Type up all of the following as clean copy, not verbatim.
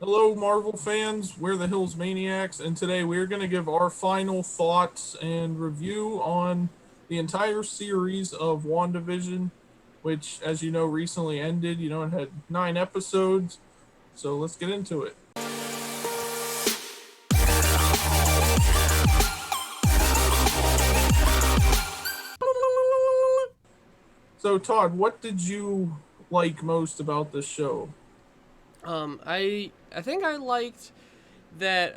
Hello, Marvel fans. We're the Hills Maniacs, and today we're going to give our final thoughts and review on the entire series of WandaVision, which, as you know, recently ended. It had 9 episodes. So let's get into it. So, Todd, what did you like most about this show? I think I liked that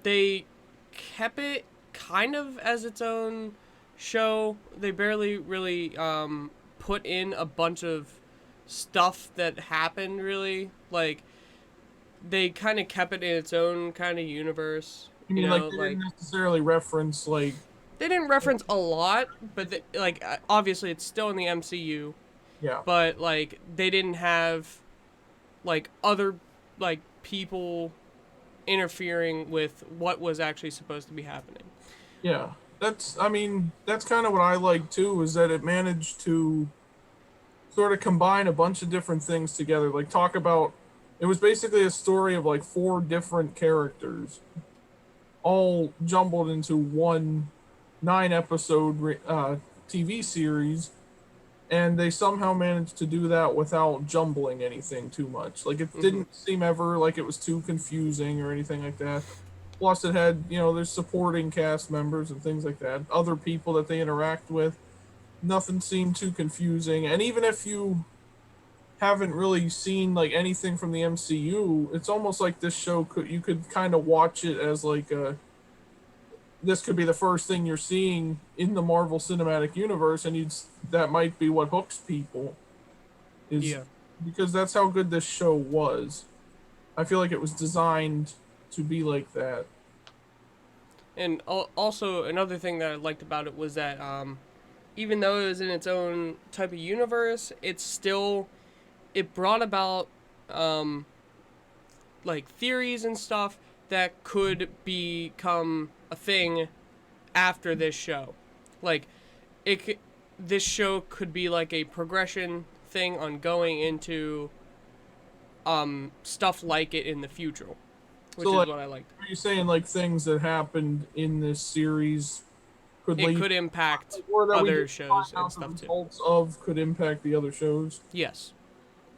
they kept it kind of as its own show. They barely really put in a bunch of stuff that happened really. Like they kind of kept it in its own kind of universe. You You mean like know, they didn't like necessarily reference they didn't reference a lot, but like obviously it's still in the MCU. yeah, But like they didn't have like other like people interfering with what was actually supposed to be happening. yeah. That's kind of what I like too, is that it managed to sort of combine a bunch of different things together. Like talk about it was basically a story of like four different characters, all jumbled into one 9 episode TV series, and they somehow managed to do that without jumbling anything too much. Like it Mm-hmm. didn't seem ever like it was too confusing or anything like that. Plus, it had there's supporting cast members and things like that, other people that they interact with. Nothing seemed too confusing, and even if you haven't really seen like anything from the MCU, it's almost like this show you could kind of watch it as like a this could be the first thing you're seeing in the Marvel Cinematic Universe, and that might be what hooks people is Yeah. because that's how good this show was. I feel like it was designed to be like that. And also another thing that I liked about it was that even though it was in its own type of universe, it brought about um, like theories and stuff that could become a thing after this show. Like it this show could be like a progression thing on going into stuff like it in the future, So which is like, what I liked. are you saying like things that happened in this series could It lead, could impact like, or that we other didn't find shows and out the stuff too. results of could impact the other shows? Yes,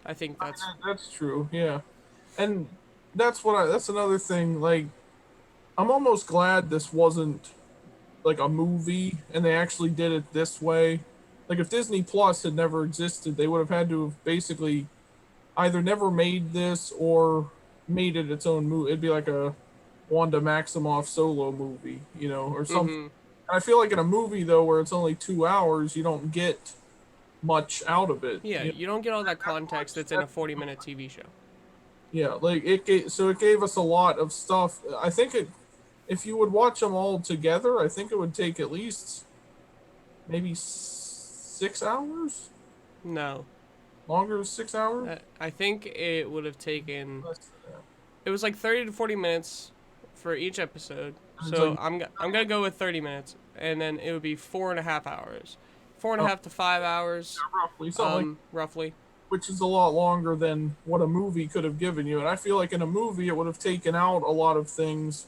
I think I mean, that's that's true. Yeah, and that's another thing. Like, I'm almost glad this wasn't like a movie and they actually did it this way. Like, if Disney Plus had never existed, they would have had to have basically either never made this or made it its own movie. It'd be like a Wanda Maximoff solo movie, or something. mm-hmm. And I feel like in a movie though, where it's only 2 hours, you don't get much out of it. Yeah, you don't get all that That context much. that's in a 40-minute TV show. Yeah, like it gave us a lot of stuff. I think if you would watch them all together, I think it would take at least maybe 6 hours, No, longer than 6 hours. I think it would have taken. Less than that. It was like 30 to 40 minutes for each episode. And it's So like I'm gonna go with 30 minutes, and then it would be 4.5 hours, four and a uh, half to 5 hours, roughly something like, roughly. which is a lot longer than what a movie could have given you. And I feel like in a movie, it would have taken out a lot of things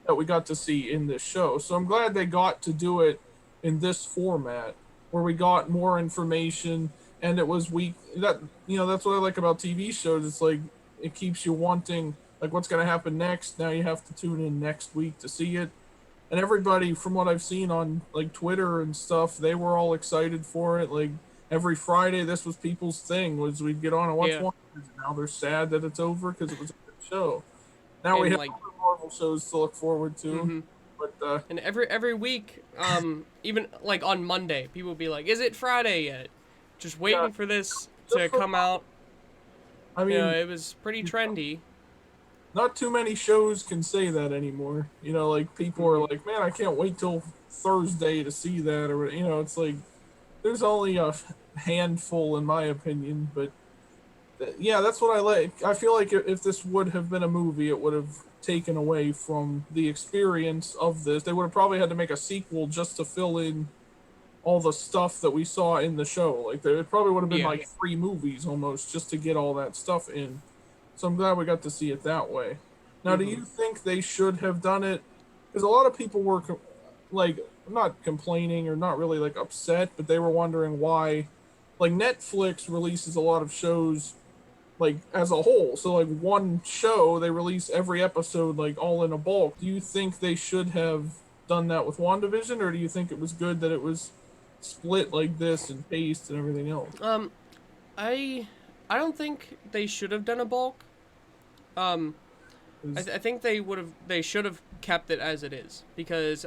that we got to see in this show. So I'm glad they got to do it in this format where we got more information and it was week that that's what I like about TV shows. It's like it keeps you wanting like what's going to happen next. Now you have to tune in next week to see it. And everybody from what I've seen on like Twitter and stuff, they were all excited for it. Like every Friday this was people's thing was we'd get on and watch Yeah, one. Now they're sad that it's over because it was a good show. Now we and have like, other Marvel shows to look forward to. mm-hmm. But And every week, even like on Monday, people will be like, "Is it Friday yet?" Just yeah, waiting for this just to for come out. I You know, mean, it was pretty trendy. not too many shows can say that anymore. Like people are Mm-hmm. like, man, I can't wait till Thursday to see that, or it's like there's only a handful in my opinion. But yeah, that's what I like. I feel like if this would have been a movie, it would have taken away from the experience of this. They would have probably had to make a sequel just to fill in all the stuff that we saw in the show. Like there, it probably would have been Yeah, like 3 movies almost just to get all that stuff in. So I'm glad we got to see it that way. Now, do Mm-hmm. you think they should have done it? Because a lot of people were like not complaining or not really like upset, but they were wondering why. Like Netflix releases a lot of shows like as a whole. So like one show they release every episode like all in a bulk. Do you think they should have done that with WandaVision, or do you think it was good that it was split like this and paced and everything else? Um, I I don't think they should have done a bulk. Um, 'Cause- I think they should have kept it as it is because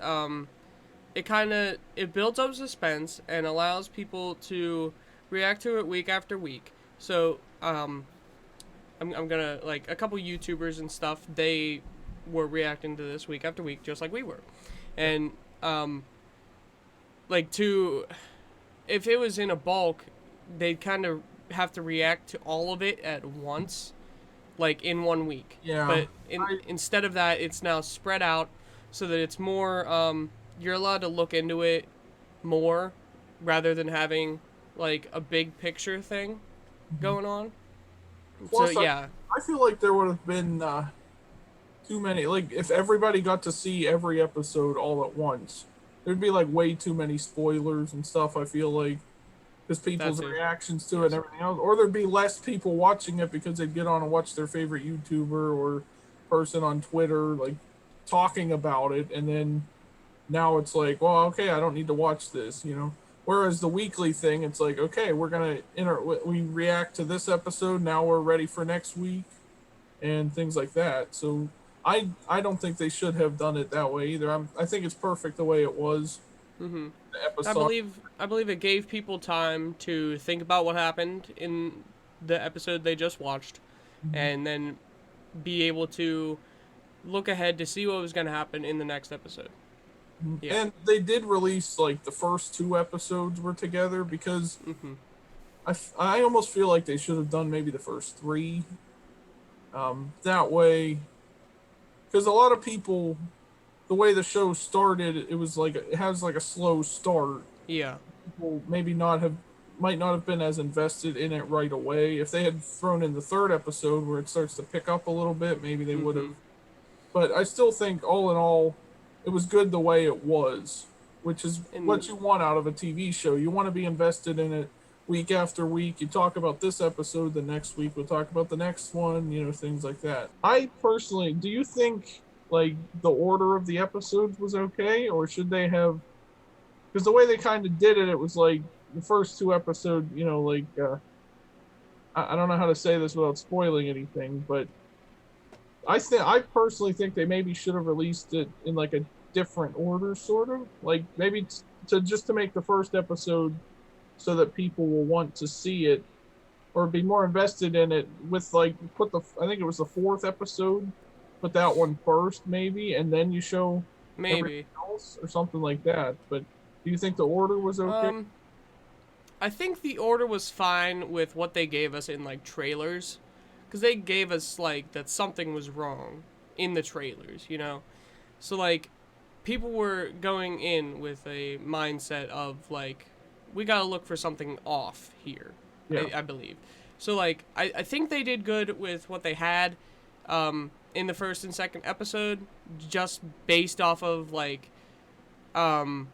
it kind of it builds up suspense and allows people to react to it week after week. So I'm gonna like a couple YouTubers and stuff. They were reacting to this week after week, just like we were, yeah. and like to if it was in a bulk, they'd kind of have to react to all of it at once, like in one week. Yeah. But I instead of that, it's now spread out so that it's more. You're allowed to look into it more rather than having like a big picture thing going on. So plus yeah, I feel like there would have been too many. Like if everybody got to see every episode all at once, there'd be like way too many spoilers and stuff. I feel like because that people's too. reactions to it and Yes. everything else, or there'd be less people watching it because they'd get on and watch their favorite YouTuber or person on Twitter like talking about it, and then now it's like, well, okay, I don't need to watch this. Whereas the weekly thing, it's like, okay, we're gonna we react to this episode. Now we're ready for next week and things like that. So I don't think they should have done it that way either. I think it's perfect the way it was. Mm-hmm. The episode. I believe it gave people time to think about what happened in the episode they just watched, Mhm. and then be able to look ahead to see what was going to happen in the next episode. Yeah. And they did release like the first two episodes were together because Mm-hmm. I almost feel like they should have done maybe the first three. That way, because a lot of people, the way the show started, it was like it has like a slow start. Yeah. People maybe not have might not have been as invested in it right away. If they had thrown in the third episode where it starts to pick up a little bit, maybe they would Mm-hmm. have. But I still think all in all, it was good the way it was, which is And what you want out of a TV show. You want to be invested in it week after week. You talk about this episode, the next week we'll talk about the next one, things like that. I personally, do you think like the order of the episodes was okay, or should they have? Because the way they kind of did it, it was like the first two episodes, like I don't know how to say this without spoiling anything, but I personally think they maybe should have released it in like a different order, sort of like maybe to make the first episode so that people will want to see it or be more invested in it. With like I think it was the fourth episode, put that one first maybe, and then you show everything maybe. else or something like that. But do you think the order was okay? Um, I think the order was fine with what they gave us in like trailers, because they gave us like that something was wrong in the trailers, you know. So like, people were going in with a mindset of like, we gotta look for something off here. Yeah. I believe. So like, I think they did good with what they had, in the first and second episode, just based off of like, um,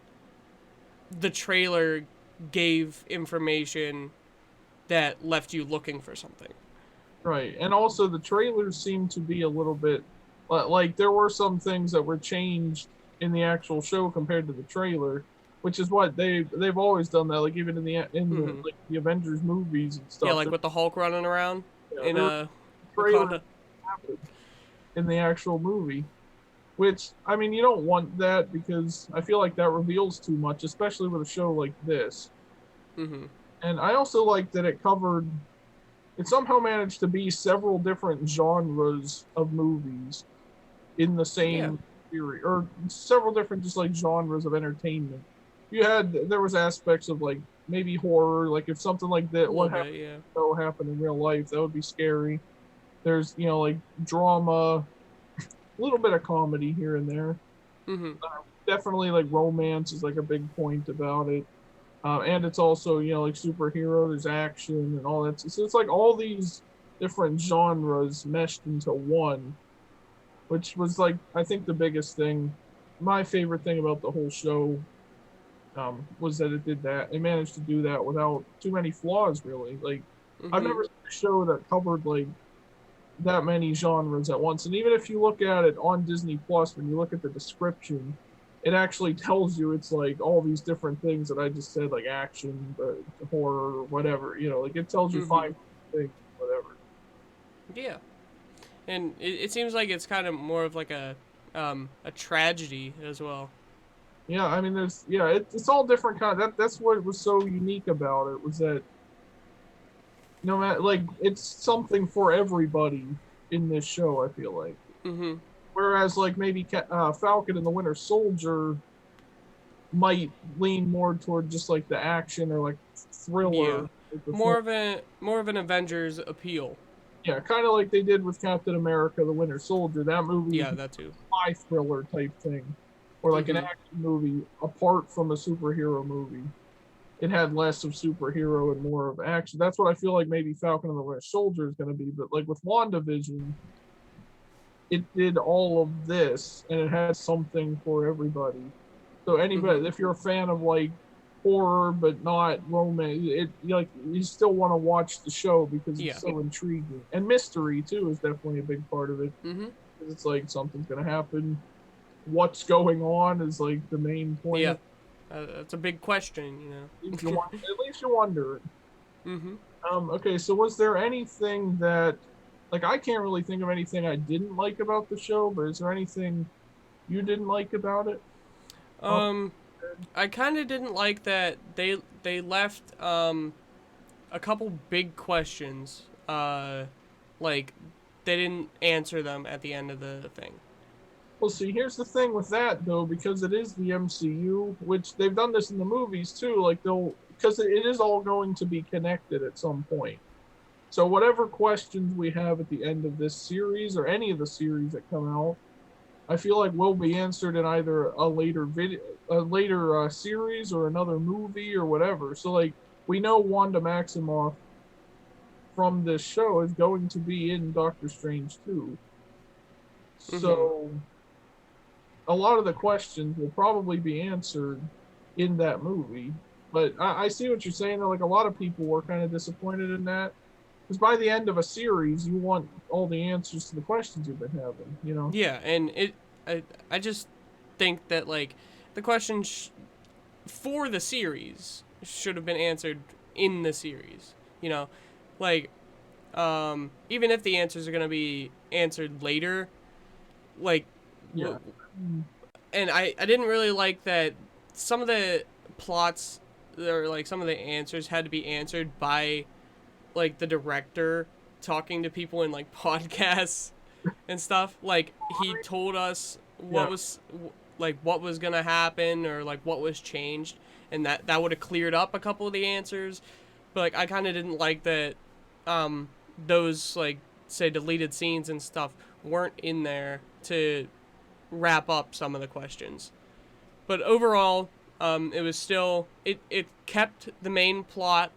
the trailer gave information that left you looking for something. Right. And also the trailers seem to be a little bit like there were some things that were changed in the actual show compared to the trailer, which is what they've always done that, like even in the Mm-hmm. like the Avengers movies and Yeah, stuff. like with the Hulk running around Yeah, in there trailer Wakanda. happened in the actual movie. Which I mean you don't want that because I feel like that reveals too much, especially with a show like this. Mm-hmm. And I also like that it somehow managed to be several different genres of movies in the Yeah, same series, or several different just like genres of entertainment. There was aspects of like maybe horror, like if something like a that little what bit. happened Yeah. happened in real life, that would be scary. There's like drama, a little bit of comedy here and there. Mm-hmm. Definitely like romance is like a big point about it. And it's also like superhero. There's action and all that. So it's like all these different genres meshed into one, which was like I think the biggest thing. My favorite thing about the whole show was that it did that. It managed to do that without too many flaws, really. Like I've Mm-hmm. never seen a show that covered like that many genres at once. And even if you look at it on Disney Plus, when you look at the description, it actually tells you it's like all these different things that I just said, like action, horror, whatever. Like it tells you Mm-hmm. five things, whatever. Yeah. And it seems like it's kind of more of like a tragedy as well. Yeah, I mean, it's all different kind. That's what was so unique about it was that no matter like it's something for everybody in this show. I feel like, Mm-hmm. whereas like maybe Falcon and the Winter Soldier might lean more toward just like the action or like Yeah. thriller type of thing. More of an Avengers appeal. Yeah, kind of like they did with Captain America: The Winter Soldier. That movie was Yeah, that too. a spy thriller type thing, or like an Mm-hmm. action movie apart from a superhero movie. It had less of superhero and more of action. That's what I feel like maybe Falcon and the Winter Soldier is going to be. But like with WandaVision, it did all of this and it had something for everybody. So Mm-hmm. anybody, if you're a fan of like horror but not romance, it like you still want to watch the show because it's Yeah. so intriguing. And mystery too is definitely a big part of it. Mm-hmm. Because it's like something's gonna happen. What's going on is like the main point Yeah. of That's a big question, it. At least you wonder. Mm-hmm. Okay, so was there anything that like I can't really think of anything I didn't like about the show, but is there anything you didn't like about it? Oh, Um, I kind of didn't like that they left a couple big questions. Like they didn't answer them at the end of the thing. well, see, here's the thing with that though, because it is the MCU, which they've done this in the movies too. Like they'll because it is all going to be connected at some point. So whatever questions we have at the end of this series or any of the series that come out, I feel like will be answered in either a later series or another movie or whatever. So like we know Wanda Maximoff from this show is going to be in Doctor Strange too. Mm-hmm. So a lot of the questions will probably be answered in that movie. But I see what you're saying. Though, like a lot of people were kind of disappointed in that because by the end of a series, you want all the answers to the questions you've been having. Yeah, and I just think that like the questions for the series should have been answered in the series. You know, like even if the answers are gonna be answered later, like Yeah. and I didn't really like that some of the plots or like some of the answers had to be answered by like the director talking to people in like podcasts and stuff. Like he told us Yeah. what was gonna happen or like what was changed, and that would have cleared up a couple of the answers. But like I kind of didn't like that those like say deleted scenes and stuff weren't in there to wrap up some of the questions. But overall, it was still it kept the main plot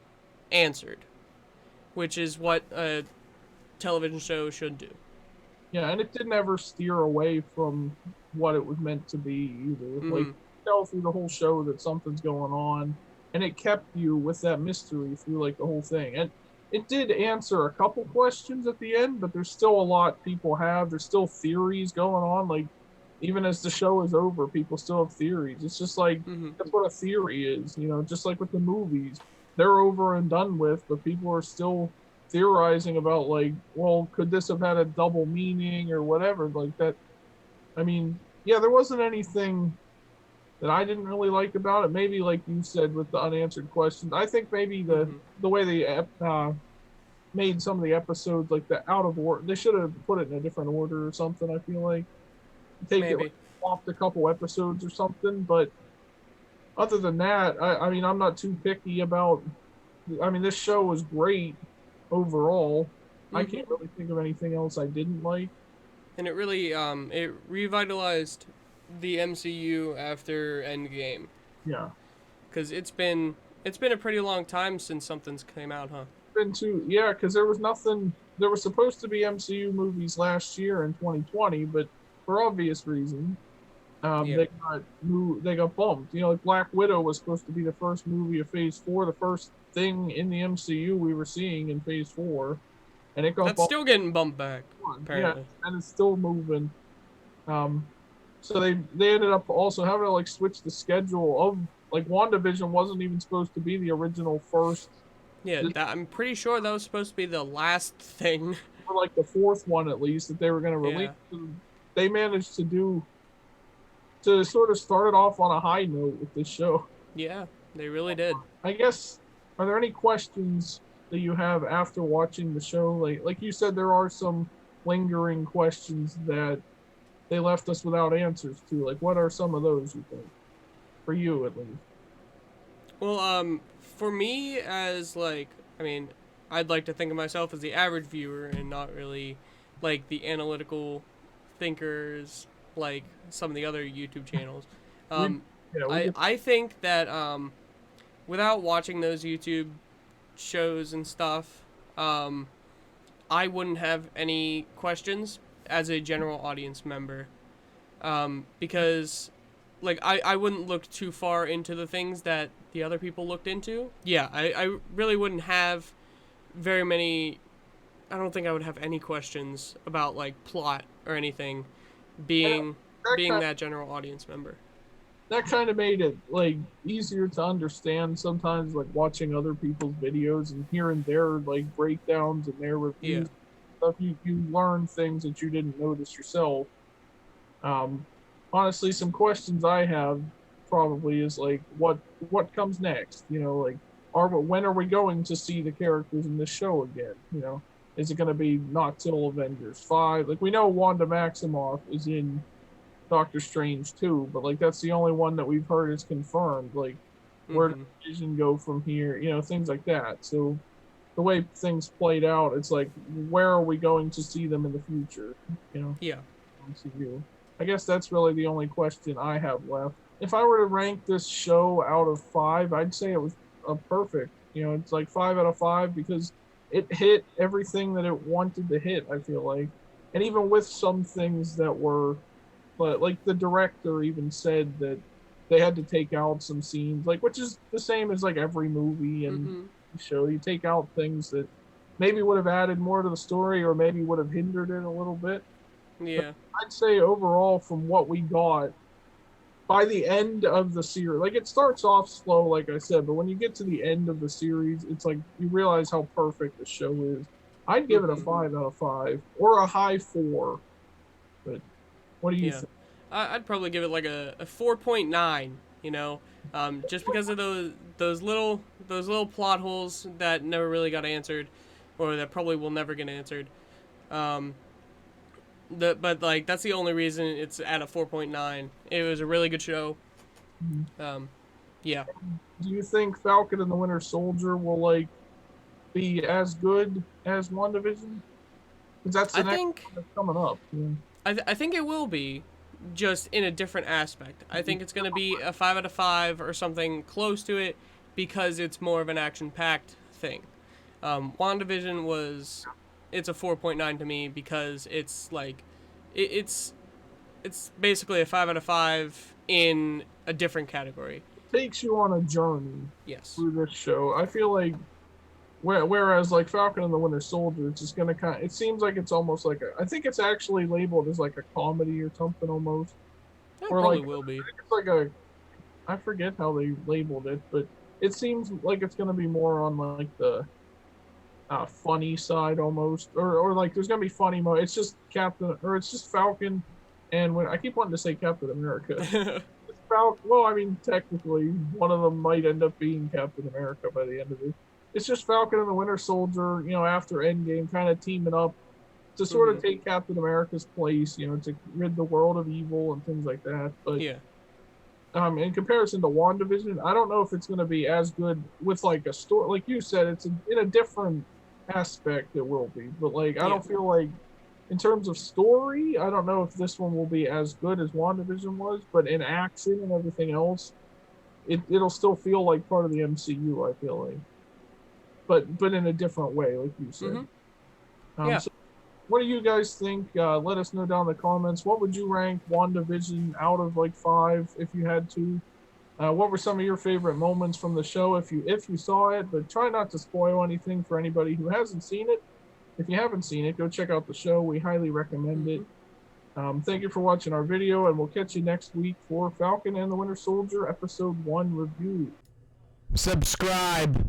answered, which is what a television show should do. Yeah, and it didn't ever steer away from what it was meant to be either. Like Mm-hmm. you tell through the whole show that something's going on, and it kept you with that mystery through like the whole thing. And it did answer a couple questions at the end, but there's still a lot people have. There's still theories going on. Like even as the show is over, people still have theories. It's just like Mm-hmm. that's what a theory is, just like with the movies. They're over and done with, but people are still theorizing about like, well, could this have had a double meaning or whatever like that. I mean, yeah, there wasn't anything that I didn't really like about it. Maybe like you said with the unanswered questions. I think maybe the Mm-hmm. the way they made some of the episodes like the out of order. They should have put it in a different order or something. I feel like take it like Maybe. off a couple episodes or something. But other than that, I mean, I'm not too picky about. I mean, this show was great overall. I Mm-hmm. can't really think of anything else I didn't like. And it really it revitalized the MCU after Endgame Yeah. because it's been a pretty long time since something's came out, huh? been too, yeah, because there was nothing. There was supposed to be MCU movies last year in 2020, but for obvious reasons, Yeah. they got they got bumped. You know, like Black Widow was supposed to be the first movie of Phase Four, the first thing in the MCU we were seeing in Phase Four, and it got That's bumped. still getting bumped back, Yeah, apparently. and it's still moving. Um, so they ended up also having to like switch the schedule of like WandaVision wasn't even supposed to be the original first. Yeah, This that I'm pretty sure that was supposed to be the last thing. for like the fourth one at least that they were going to release. Yeah. They managed to sort of start it off on a high note with this show. Yeah, they really did. I guess, are there any questions that you have after watching the show? Like you said, there are some lingering questions that they left us without answers to. Like, what are some of those you think, for you at least? Well, for me, as like, I mean, I'd like to think of myself as the average viewer and not really like the analytical thinkers like some of the other YouTube channels. We Um, yeah we I just I think that without watching those YouTube shows and stuff, I wouldn't have any questions as a general audience member, because like I wouldn't look too far into the things that the other people looked into. Yeah, I really wouldn't have very many. I don't think I would have any questions about like plot or anything, that being that being kind that general audience member. that kind of made it like easier to understand sometimes, like watching other people's videos and hearing their like breakdowns and their Yeah. reviews stuff. You learn things that you didn't notice yourself. um Honestly, some questions I have probably is like what comes next, like when are we going to see the characters in this show again? Is it going to be not till Avengers 5? Like, we know Wanda Maximoff is in Doctor Strange too, but like that's the only one that we've heard is confirmed. Like, where does Mhm. Vision go from here? Things like that. So the way things played out, it's like, where are we going to see them in the future? You know, Yeah. MCU. I guess that's really the only question I have left. If I were to rank this show out of five, I'd say it was a perfect. It's like 5 out of 5 because it hit everything that it wanted to hit. I feel like, and even with some things that were, but like the director even said that they had to take out some scenes, like, which is the same as like every movie and Mhm. show. You take out things that maybe would have added more to the story or maybe would have hindered it a little bit. But Yeah. I'd say overall, from what we got by the end of the series, like, it starts off slow, like I said, but when you get to the end of the series, it's like you realize how perfect the show is. I'd give it a Mhm. 5 out of 5 or a high 4. But what do you Yeah. think? I'd probably give it like a 4.9. Just because of those little plot holes that never really got answered, or that probably will never get answered. Um, but like that's the only reason it's at a 4.9. It was a really good show. Um, yeah. Do you think Falcon and the Winter Soldier will like be as good as WandaVision? Because that's the I next think one that's coming up. Yeah. I think it will be, just in a different aspect. I think it's gonna be a 5 out of 5 or something close to it, because it's more of an action-packed thing. WandaVision was, it's a 4.9 to me because it's like, it's basically a 5 out of 5 in a different category. Takes you on a journey Yes. through this show. I feel like whereas like Falcon and the Winter Soldier, it's just gonna kind of, it seems like it's almost like I think it's actually labeled as like a comedy or something almost, That or like probably will be. it's like a, I forget how they labeled it, but it seems like it's gonna be more on like the funny side almost, or like there's gonna be funny mo. It's just Captain, or it's just Falcon, and when I keep wanting to say Captain America, it's Falcon. Well, I mean, technically, one of them might end up being Captain America by the end of it. It's just Falcon and the Winter Soldier, after Endgame, kind of teaming up to sort Mhm. of take Captain America's place, to rid the world of evil and things like that. But Yeah. in comparison to WandaVision, I don't know if it's going to be as good with like a story. Like you said, it's in a different aspect. It will be, but like I Yeah. don't feel like in terms of story, I don't know if this one will be as good as WandaVision was. But in action and everything else, it'll still feel like part of the MCU. I feel like. but in a different way, like you said. Mm-hmm. Yeah. So what do you guys think? Let us know down in the comments. What would you rank WandaVision out of like 5 if you had to? What were some of your favorite moments from the show if you saw it? But try not to spoil anything for anybody who hasn't seen it. If you haven't seen it, go check out the show. We highly recommend it. Mm-hmm. Thank you for watching our video, and we'll catch you next week for Falcon and the Winter Soldier Episode 1 review. Subscribe.